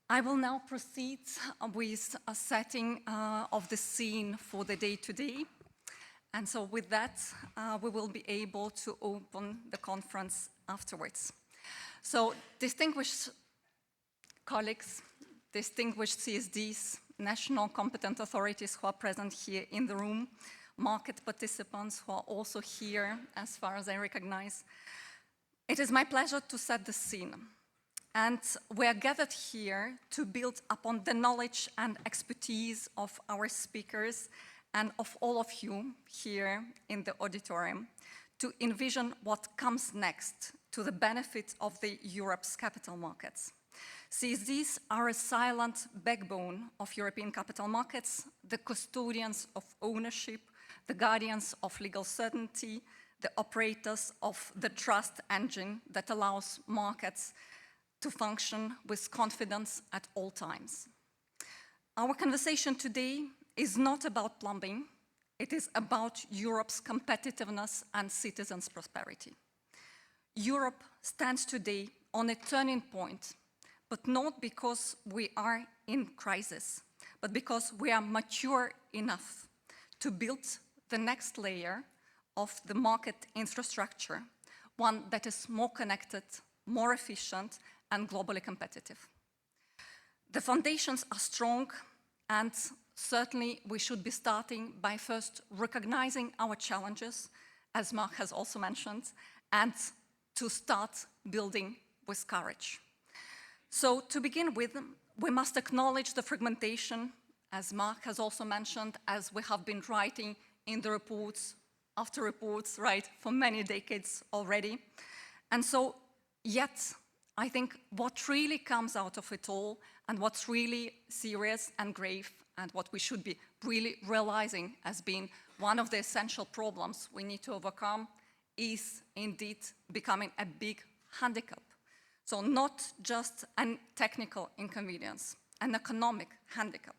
I will now proceed with a setting of the scene for the day today. And so with that, we will be able to open the conference afterwards. So distinguished colleagues, distinguished CSDs, national competent authorities who are present here in the room, market participants who are also here as far as I recognize, it is my pleasure to set the scene. And we are gathered here to build upon the knowledge and expertise of our speakers and of all of you here in the auditorium to envision what comes next to the benefit of Europe's capital markets. CSDs are a silent backbone of European capital markets, the custodians of ownership, the guardians of legal certainty, the operators of the trust engine that allows markets to function with confidence at all times. Our conversation today is not about plumbing, it is about Europe's competitiveness and citizens' prosperity. Europe stands today on a turning point, but not because we are in crisis, but because we are mature enough to build the next layer of the market infrastructure, one that is more connected, more efficient, and globally competitive. The foundations are strong, and certainly we should be starting by first recognizing our challenges, as Mark has also mentioned, and to start building with courage. So to begin with, we must acknowledge the fragmentation, as Mark has also mentioned, as we have been writing in the reports after reports, right, for many decades already. And so, yet, I think what really comes out of it all and what's really serious and grave and what we should be really realizing as being one of the essential problems we need to overcome is indeed becoming a big handicap. So not just a technical inconvenience, an economic handicap.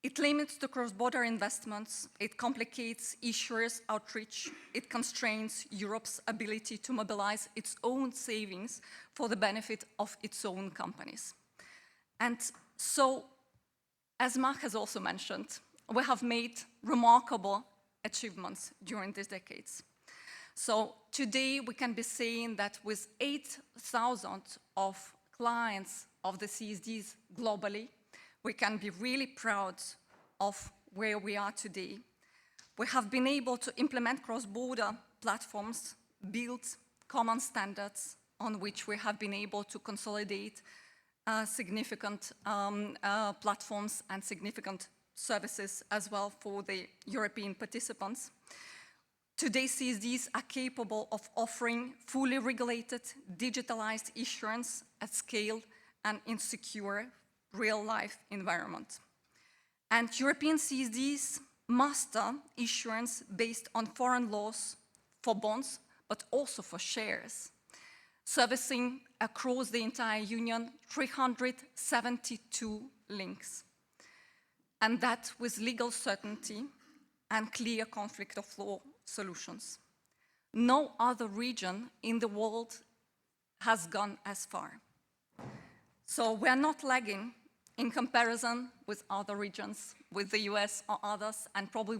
It limits the cross-border investments, it complicates issuers' outreach, it constrains Europe's ability to mobilize its own savings for the benefit of its own companies. And so, as Mark has also mentioned, we have made remarkable achievements during these decades. So today we can be saying that with 8,000 of clients of the CSDs globally, we can be really proud of where we are today. We have been able to implement cross-border platforms, build common standards on which we have been able to consolidate significant platforms and significant services as well for the European participants. Today, CSDs are capable of offering fully regulated, digitalized issuance at scale and in secure real-life environment. And European CSDs master issuance based on foreign laws for bonds, but also for shares, servicing across the entire Union 372 links, and that with legal certainty and clear conflict of law solutions. No other region in the world has gone as far. So we are not lagging in comparison with other regions, with the US or others, and probably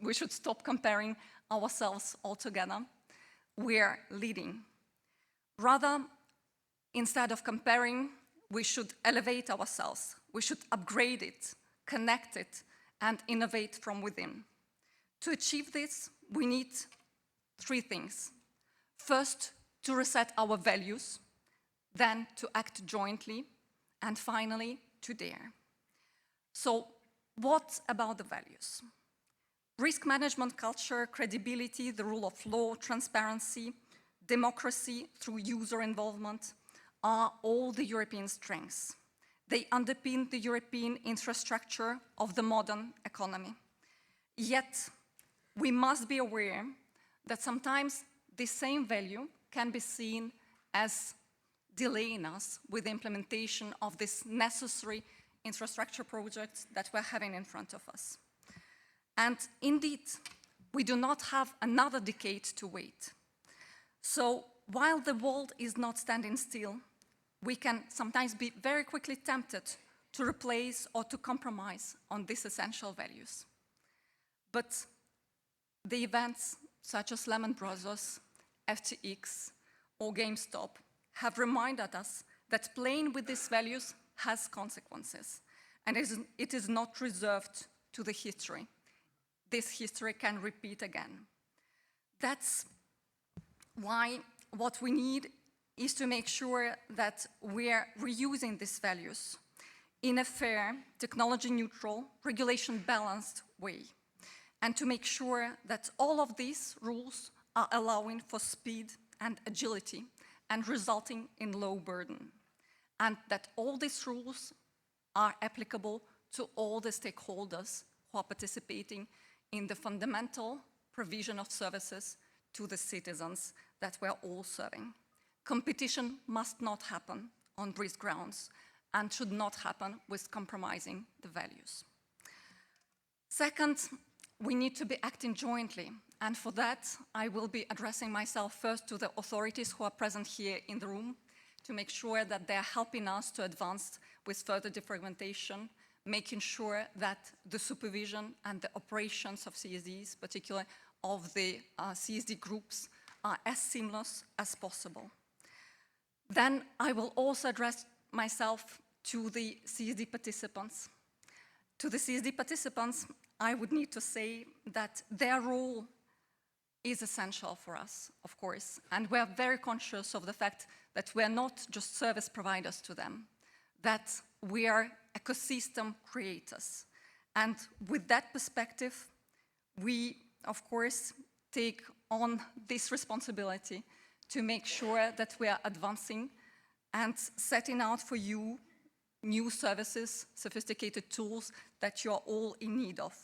we should stop comparing ourselves altogether. We are leading. Rather, instead of comparing, we should elevate ourselves. We should upgrade it, connect it, and innovate from within. To achieve this, we need three things. First, to reset our values, then to act jointly, and finally, to dare. So, what about the values? Risk management culture, credibility, the rule of law, transparency, democracy through user involvement are all the European strengths. They underpin the European infrastructure of the modern economy. Yet, we must be aware that sometimes the same value can be seen as delaying us with the implementation of this necessary infrastructure projects that we're having in front of us. And indeed, we do not have another decade to wait. So while the world is not standing still, we can sometimes be very quickly tempted to replace or to compromise on these essential values. But the events such as Lehman Brothers, FTX, or GameStop have reminded us that playing with these values has consequences, and it is not reserved to the history. This history can repeat again. That's why what we need is to make sure that we're reusing these values in a fair, technology-neutral, regulation-balanced way, and to make sure that all of these rules are allowing for speed and agility and resulting in low burden, and that all these rules are applicable to all the stakeholders who are participating in the fundamental provision of services to the citizens that we're all serving. Competition must not happen on risk grounds and should not happen with compromising the values. Second, we need to be acting jointly, and for that, I will be addressing myself first to the authorities who are present here in the room to make sure that they're helping us to advance with further defragmentation, making sure that the supervision and the operations of CSDs, particularly of the CSD groups, are as seamless as possible. Then I will also address myself to the CSD participants. To the CSD participants, I would need to say that their role is essential for us, of course, and we are very conscious of the fact that we are not just service providers to them, that we are ecosystem creators. And with that perspective, we, of course, take on this responsibility to make sure that we are advancing and setting out for you new services, sophisticated tools that you are all in need of.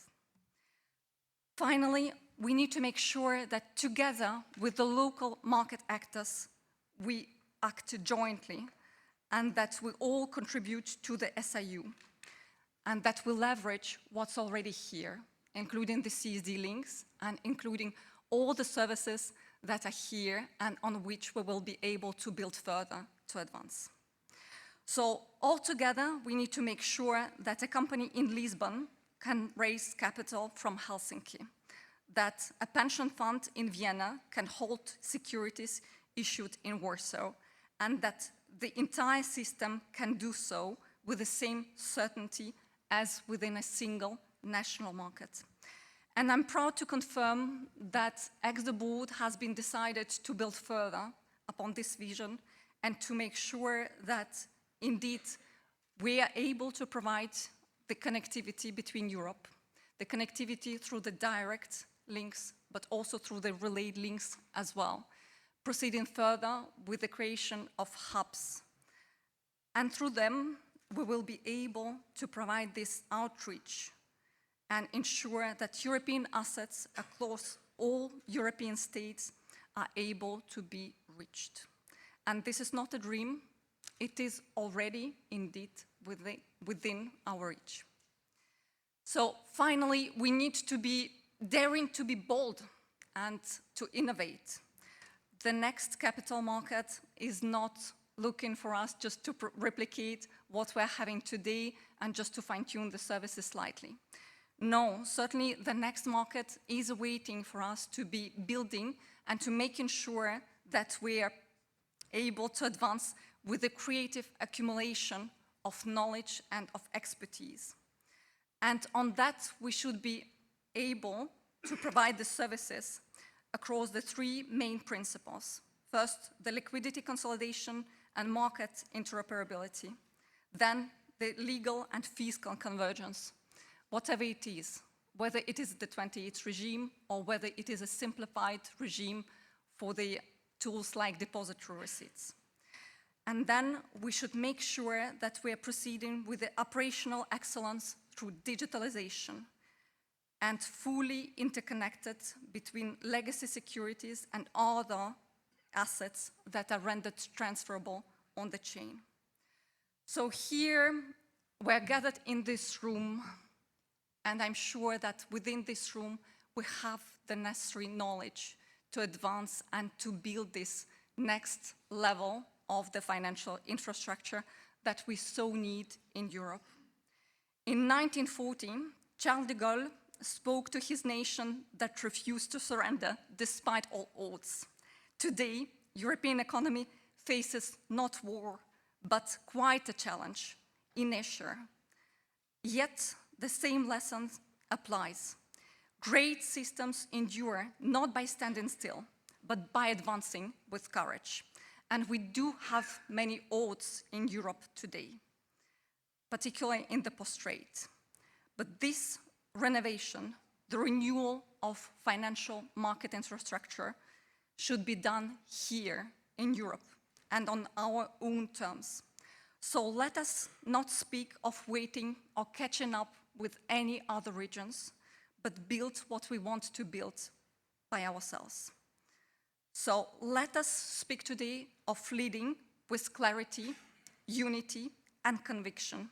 Finally, we need to make sure that together with the local market actors, we act jointly and that we all contribute to the SIU and that we leverage what's already here, including the CSD links and including all the services that are here and on which we will be able to build further to advance. So altogether, we need to make sure that a company in Lisbon can raise capital from Helsinki, that a pension fund in Vienna can hold securities issued in Warsaw, and that the entire system can do so with the same certainty as within a single national market. And I'm proud to confirm that the board has been decided to build further upon this vision and to make sure that indeed we are able to provide the connectivity between Europe, the connectivity through the direct links, but also through the relayed links as well, proceeding further with the creation of hubs. And through them, we will be able to provide this outreach and ensure that European assets across all European states are able to be reached. And this is not a dream, it is already indeed within our reach. So finally, we need to be daring to be bold and to innovate. The next capital market is not looking for us just to replicate what we're having today and just to fine-tune the services slightly. No, certainly the next market is waiting for us to be building and to making sure that we are able to advance with the creative accumulation of knowledge and of expertise. And on that, we should be able to provide the services across the three main principles. First, the liquidity consolidation and market interoperability. Then, the legal and fiscal convergence, whatever it is, whether it is the 28th regime or whether it is a simplified regime for the tools like depository receipts. And then we should make sure that we are proceeding with the operational excellence through digitalization and fully interconnected between legacy securities and other assets that are rendered transferable on the chain. So here, we're gathered in this room, and I'm sure that within this room, we have the necessary knowledge to advance and to build this next level of the financial infrastructure that we so need in Europe. In 1914, Charles de Gaulle spoke to his nation that refused to surrender despite all odds. Today, European economy faces not war, but quite a challenge, inertia. Yet, the same lesson applies. Great systems endure not by standing still, but by advancing with courage. And we do have many odds in Europe today, particularly in the post-trade. But this renovation, the renewal of financial market infrastructure, should be done here in Europe and on our own terms. So let us not speak of waiting or catching up with any other regions, but build what we want to build by ourselves. So let us speak today of leading with clarity, unity, and conviction.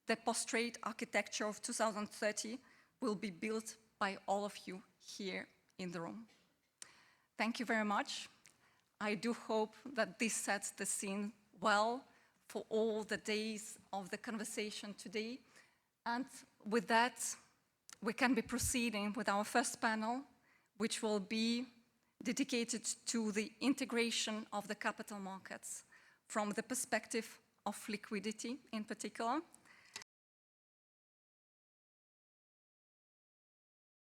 The post-trade architecture of 2030 will be built by all of you here in the room. Thank you very much. I do hope that this sets the scene well for all the days of the conversation today. And with that, we can be proceeding with our first panel, which will be dedicated to the integration of the capital markets from the perspective of liquidity in particular,